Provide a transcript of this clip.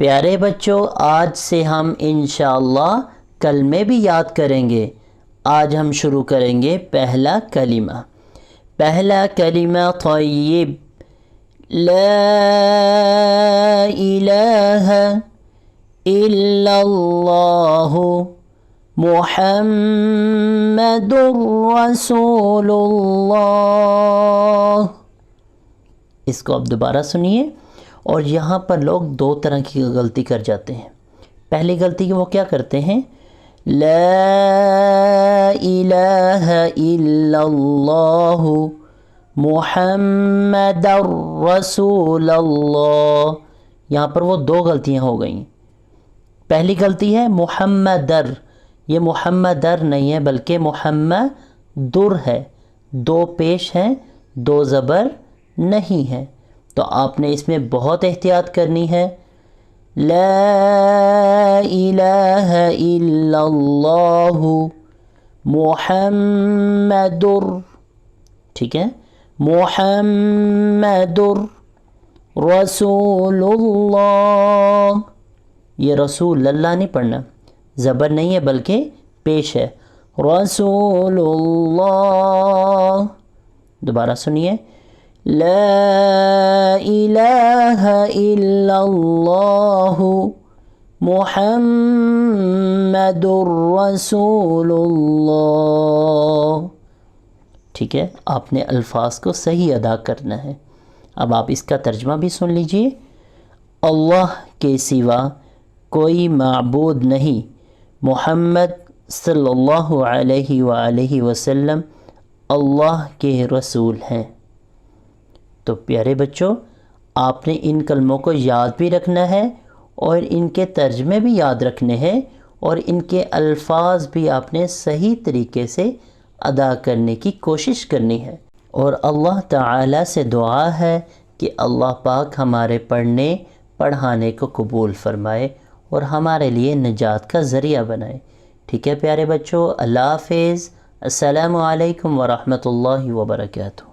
پیارے بچوں، آج سے ہم انشاءاللہ کلمے بھی یاد کریں گے۔ آج ہم شروع کریں گے پہلا کلمہ۔ پہلا کلمہ طیب، لا الہ الا اللہ محمد رسول اللہ۔ اس کو اب دوبارہ سنیے، اور یہاں پر لوگ دو طرح کی غلطی کر جاتے ہیں۔ پہلی غلطی وہ کیا کرتے ہیں؟ لا الہ الا اللہ محمد رسول اللہ، یہاں پر وہ دو غلطیاں ہو گئیں۔ پہلی غلطی ہے محمدر، یہ محمدر نہیں ہے بلکہ محمدر ہے، دو پیش ہیں، دو زبر نہیں ہے، تو آپ نے اس میں بہت احتیاط کرنی ہے۔ لا الہ الا اللہ محمدر، ٹھیک ہے، محمدر رسول اللہ، یہ رسول اللہ نہیں پڑھنا، زبر نہیں ہے بلکہ پیش ہے، رسول اللہ۔ دوبارہ سنیے، لا الہ الا اللہ محمد رسول اللہ۔ ٹھیک ہے، آپ نے الفاظ کو صحیح ادا کرنا ہے۔ اب آپ اس کا ترجمہ بھی سن لیجئے۔ اللہ کے سوا کوئی معبود نہیں، محمد صلی اللہ علیہ وآلہ وسلم اللہ کے رسول ہیں۔ تو پیارے بچوں، آپ نے ان کلموں کو یاد بھی رکھنا ہے اور ان کے ترجمے بھی یاد رکھنے ہیں، اور ان کے الفاظ بھی آپ نے صحیح طریقے سے ادا کرنے کی کوشش کرنی ہے۔ اور اللہ تعالیٰ سے دعا ہے کہ اللہ پاک ہمارے پڑھنے پڑھانے کو قبول فرمائے اور ہمارے لیے نجات کا ذریعہ بنائے۔ ٹھیک ہے پیارے بچوں، اللہ حافظ، السلام علیکم ورحمۃ اللہ وبرکاتہ۔